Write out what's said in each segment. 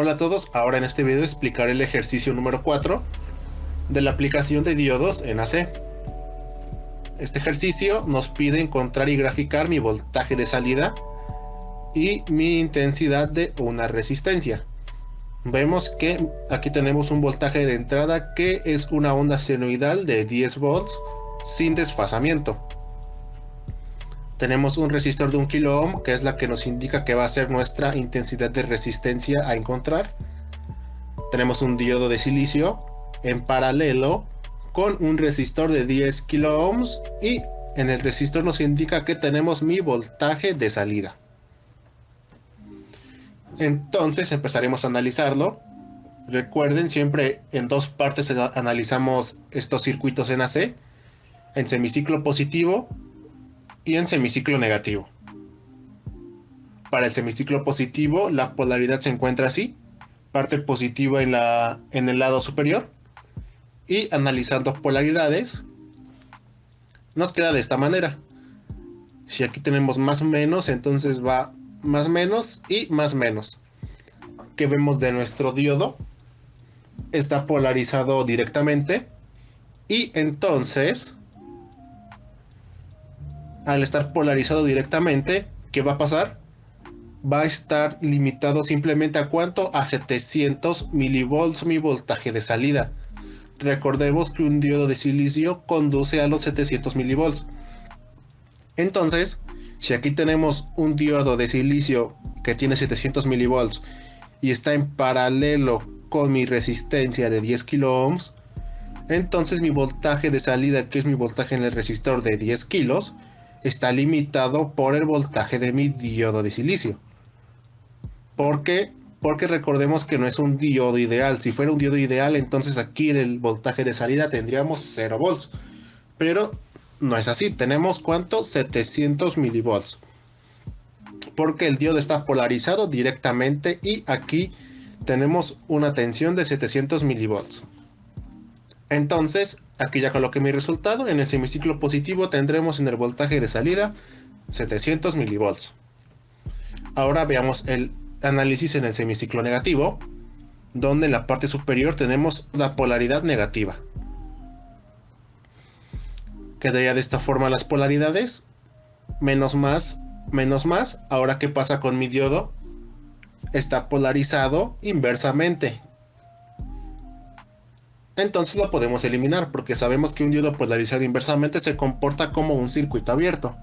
Hola a todos, ahora en este video explicaré el ejercicio número 4 de la aplicación de diodos en AC. Este ejercicio nos pide encontrar y graficar mi voltaje de salida y mi intensidad de una resistencia. Vemos que aquí tenemos un voltaje de entrada que es una onda senoidal de 10 volts sin desfasamiento. Tenemos un resistor de 1 kilo ohm, que es la que nos indica que va a ser nuestra intensidad de resistencia a encontrar. Tenemos un diodo de silicio en paralelo con un resistor de 10 kilo ohms y en el resistor nos indica que tenemos mi voltaje de salida. Entonces empezaremos a analizarlo. Recuerden, siempre en dos partes analizamos estos circuitos en AC, en semiciclo positivo y en semiciclo negativo. Para el semiciclo positivo, la polaridad se encuentra así: parte positiva en el lado superior, y analizando polaridades nos queda de esta manera. Si aquí tenemos más menos, entonces va más menos y más menos. ¿Qué vemos de nuestro diodo? Está polarizado directamente, y entonces al estar polarizado directamente, ¿qué va a pasar? Va a estar limitado simplemente a ¿cuánto? A 700 milivolts mi voltaje de salida. Recordemos que un diodo de silicio conduce a los 700 milivolts. Entonces, si aquí tenemos un diodo de silicio que tiene 700 milivolts y está en paralelo con mi resistencia de 10 kilo ohms, entonces mi voltaje de salida, que es mi voltaje en el resistor de 10 kilos, está limitado por el voltaje de mi diodo de silicio. ¿Por qué? Porque recordemos que no es un diodo ideal. Si fuera un diodo ideal, entonces aquí en el voltaje de salida tendríamos 0 volts. Pero no es así. Tenemos ¿cuánto? 700 milivolts. Porque el diodo está polarizado directamente y aquí tenemos una tensión de 700 milivolts. Entonces, aquí ya coloqué mi resultado. En el semiciclo positivo tendremos en el voltaje de salida 700 milivolts. Ahora veamos el análisis en el semiciclo negativo, donde en la parte superior tenemos la polaridad negativa. Quedaría de esta forma las polaridades: menos más, menos más. Ahora, ¿qué pasa con mi diodo? Está polarizado inversamente. Entonces lo podemos eliminar, porque sabemos que un diodo polarizado inversamente se comporta como un circuito abierto.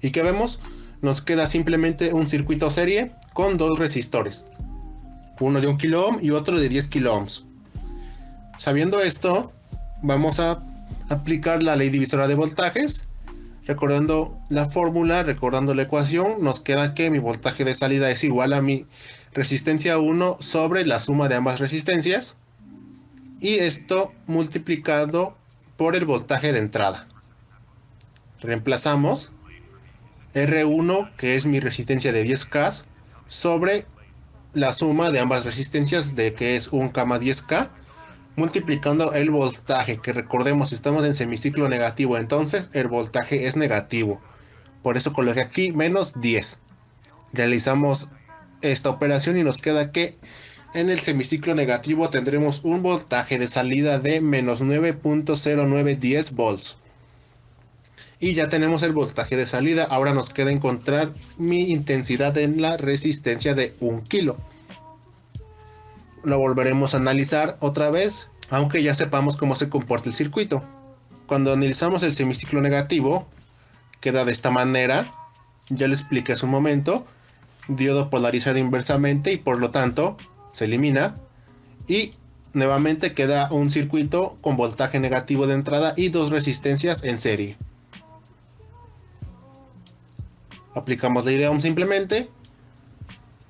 ¿Y qué vemos? Nos queda simplemente un circuito serie con dos resistores, uno de 1 kilo ohm y otro de 10 kilo ohms. Sabiendo esto, vamos a aplicar la ley divisora de voltajes. Recordando la fórmula, recordando la ecuación, nos queda que mi voltaje de salida es igual a mi resistencia 1 sobre la suma de ambas resistencias, y esto multiplicado por el voltaje de entrada. Reemplazamos R1, que es mi resistencia de 10K, sobre la suma de ambas resistencias, de que es 1K más 10K, multiplicando el voltaje, que recordemos estamos en semiciclo negativo, entonces el voltaje es negativo. Por eso coloqué aquí menos 10. Realizamos esta operación y nos queda que en el semiciclo negativo tendremos un voltaje de salida de menos 9.0910 volts. Y ya tenemos el voltaje de salida. Ahora nos queda encontrar mi intensidad en la resistencia de 1 kilo. Lo volveremos a analizar otra vez, aunque ya sepamos cómo se comporta el circuito. Cuando analizamos el semiciclo negativo, queda de esta manera. Ya lo expliqué hace un momento. Diodo polarizado inversamente y por lo tanto se elimina. Y nuevamente queda un circuito con voltaje negativo de entrada y dos resistencias en serie. Aplicamos la idea simplemente.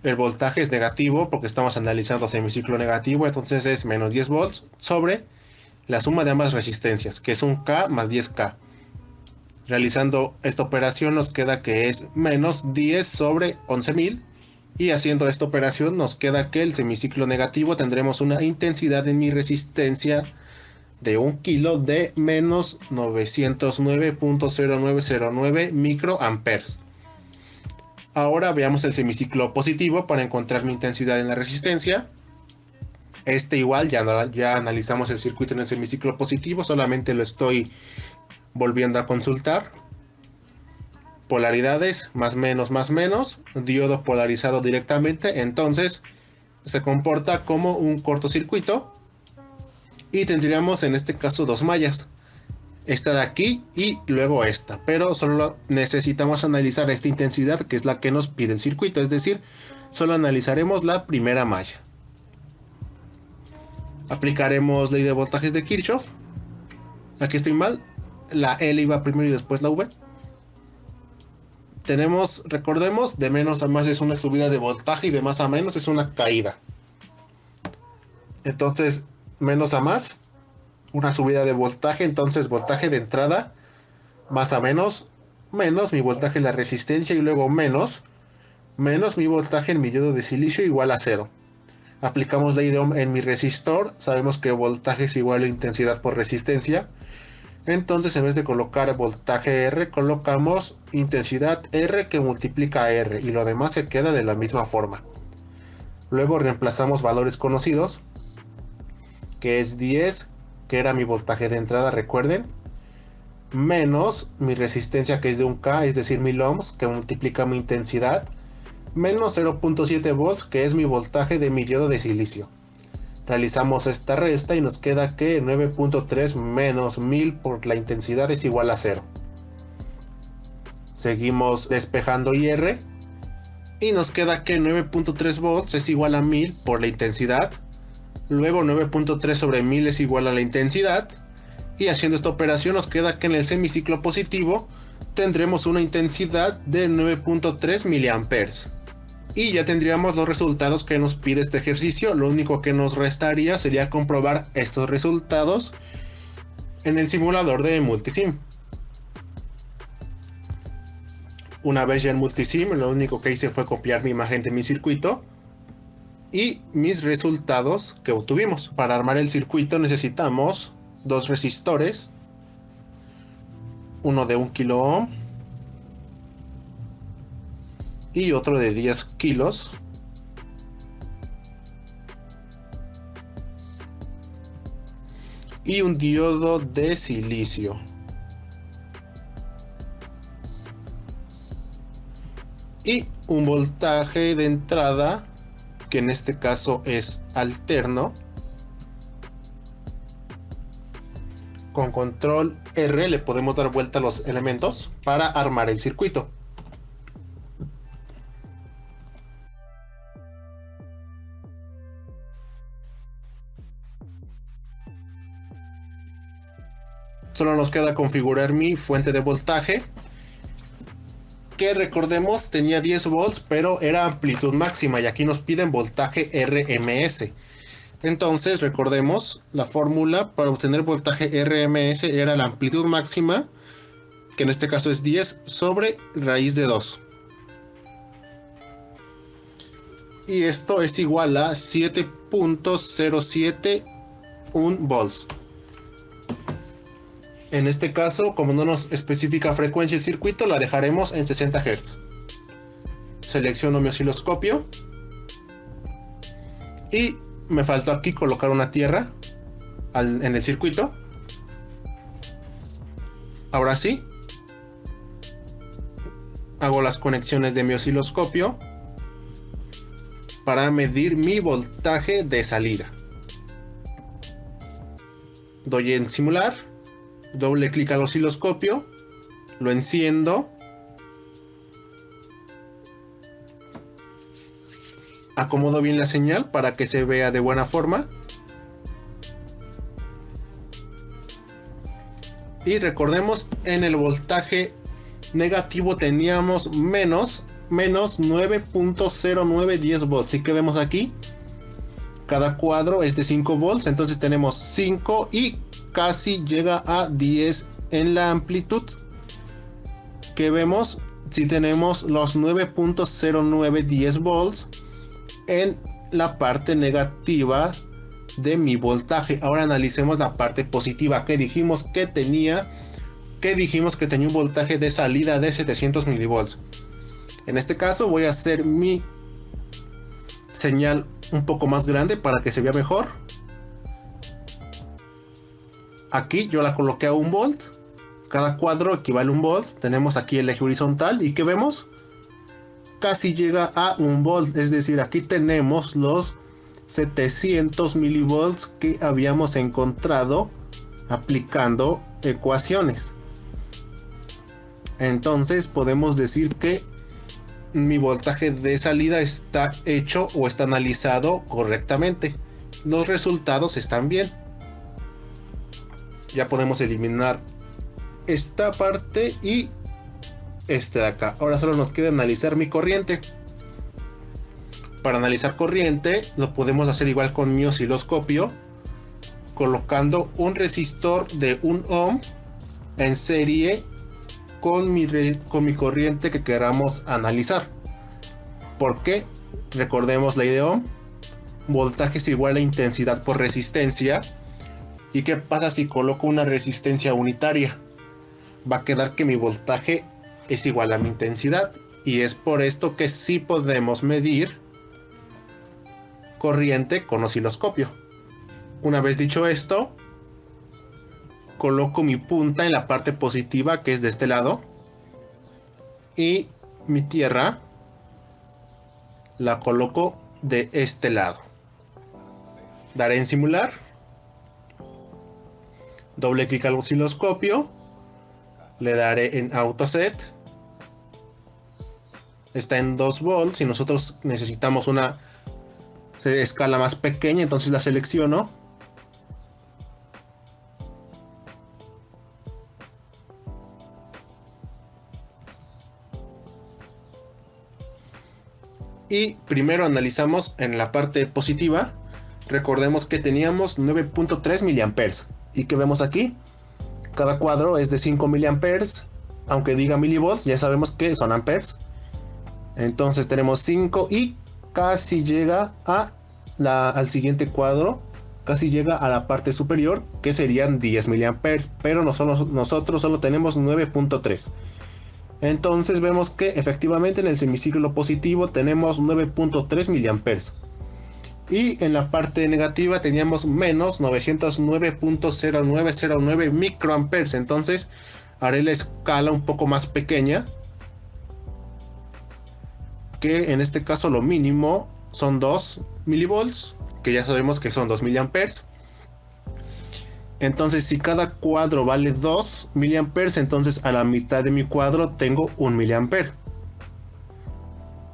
El voltaje es negativo porque estamos analizando semiciclo negativo, entonces es menos 10 volts sobre la suma de ambas resistencias, que es un K más 10K. Realizando esta operación nos queda que es menos 10 sobre 11.000, y haciendo esta operación nos queda que el semiciclo negativo tendremos una intensidad en mi resistencia de 1 kilo de menos 909.0909 microamperes. Ahora veamos el semiciclo positivo para encontrar mi intensidad en la resistencia. Igual, ya analizamos el circuito en el semiciclo positivo, solamente lo estoy volviendo a consultar. Polaridades, más menos, diodo polarizado directamente, entonces se comporta como un cortocircuito y tendríamos en este caso dos mallas, esta de aquí y luego esta, pero solo necesitamos analizar esta intensidad que es la que nos pide el circuito, es decir, solo analizaremos la primera malla. Aplicaremos ley de voltajes de Kirchhoff. Aquí estoy mal, la L iba primero y después la V. Tenemos, recordemos, de menos a más es una subida de voltaje y de más a menos es una caída. Entonces, menos a más, una subida de voltaje, entonces voltaje de entrada, más a menos, menos mi voltaje en la resistencia y luego menos mi voltaje en mi diodo de silicio igual a cero. Aplicamos ley de Ohm en mi resistor, sabemos que voltaje es igual a intensidad por resistencia. Entonces en vez de colocar voltaje R, colocamos intensidad R que multiplica R y lo demás se queda de la misma forma. Luego reemplazamos valores conocidos, que es 10, que era mi voltaje de entrada, recuerden, menos mi resistencia que es de 1K, es decir 1000 ohms, que multiplica mi intensidad, menos 0.7 volts, que es mi voltaje de mi diodo de silicio. Realizamos esta resta y nos queda que 9.3 menos 1000 por la intensidad es igual a 0. Seguimos despejando IR y nos queda que 9.3 volts es igual a 1000 por la intensidad. Luego 9.3 sobre 1000 es igual a la intensidad. Y haciendo esta operación nos queda que en el semiciclo positivo tendremos una intensidad de 9.3 miliamperes. Y ya tendríamos los resultados que nos pide este ejercicio. Lo único que nos restaría sería comprobar estos resultados en el simulador de Multisim. Una vez ya en Multisim, lo único que hice fue copiar mi imagen de mi circuito y mis resultados que obtuvimos. Para armar el circuito necesitamos dos resistores, uno de 1 kilo ohm y otro de 10 kilos. Y un diodo de silicio. Y un voltaje de entrada, que en este caso es alterno. Con control R le podemos dar vuelta a los elementos para armar el circuito. Solo nos queda configurar mi fuente de voltaje, que recordemos tenía 10 volts, pero era amplitud máxima y aquí nos piden voltaje RMS. Entonces recordemos la fórmula para obtener voltaje RMS era la amplitud máxima, que en este caso es 10 sobre raíz de 2. Y esto es igual a 7.071 volts. En este caso, como no nos especifica frecuencia el circuito, la dejaremos en 60 Hz. Selecciono mi osciloscopio. Y me faltó aquí colocar una tierra en el circuito. Ahora sí. Hago las conexiones de mi osciloscopio para medir mi voltaje de salida. Doy en simular. Doble clic al osciloscopio, lo enciendo, acomodo bien la señal para que se vea de buena forma y recordemos, en el voltaje negativo teníamos menos 9.0910 volts. Y que vemos aquí, cada cuadro es de 5 volts, entonces tenemos 5 y casi llega a 10 en la amplitud. Que vemos si tenemos los 9.0910 volts en la parte negativa de mi voltaje. Ahora analicemos la parte positiva, que dijimos que tenía un voltaje de salida de 700 milivolts. En este caso voy a hacer mi señal un poco más grande para que se vea mejor. Aquí yo la coloqué a 1 volt. Cada cuadro equivale a 1 volt. Tenemos aquí el eje horizontal y ¿qué vemos? Casi llega a 1 volt. Es decir, aquí tenemos los 700 milivolts que habíamos encontrado aplicando ecuaciones. Entonces podemos decir que mi voltaje de salida está hecho o está analizado correctamente. Los resultados están bien. Ya podemos eliminar esta parte y este de acá. Ahora solo nos queda analizar mi corriente. Para analizar corriente lo podemos hacer igual con mi osciloscopio, colocando un resistor de 1 ohm en serie con mi corriente que queramos analizar. Porque recordemos ley de Ohm, voltaje es igual a intensidad por resistencia. ¿Y qué pasa si coloco una resistencia unitaria? Va a quedar que mi voltaje es igual a mi intensidad, y es por esto que sí podemos medir corriente con osciloscopio. Una vez dicho esto, coloco mi punta en la parte positiva, que es de este lado, y mi tierra la coloco de este lado. Daré en simular, doble clic al osciloscopio, le daré en auto set, está en 2 volts y nosotros necesitamos una escala más pequeña, entonces la selecciono. Y primero analizamos en la parte positiva. Recordemos que teníamos 9.3 miliamperes. ¿Y qué vemos aquí? Cada cuadro es de 5 miliamperes. Aunque diga milivolts, ya sabemos que son amperes. Entonces tenemos 5 y casi llega al siguiente cuadro. Casi llega a la parte superior, que serían 10 miliamperes. Pero nosotros solo tenemos 9.3. Entonces vemos que efectivamente en el semiciclo positivo tenemos 9.3 miliamperes. Y en la parte negativa teníamos menos 909.0909 microamperes. Entonces haré la escala un poco más pequeña, que en este caso lo mínimo son 2 milivolts, que ya sabemos que son 2 miliamperes. Entonces si cada cuadro vale 2 miliamperes, entonces a la mitad de mi cuadro tengo 1 miliampere.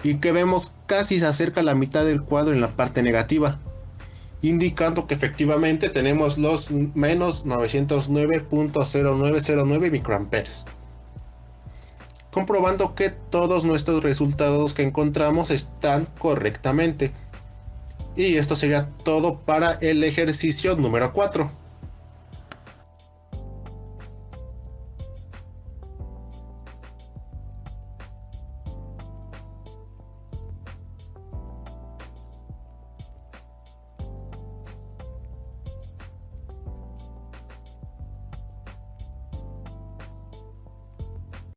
Y que vemos casi se acerca a la mitad del cuadro en la parte negativa, indicando que efectivamente tenemos los menos 909.0909 microamperes. Comprobando que todos nuestros resultados que encontramos están correctamente. Y esto sería todo para el ejercicio número 4.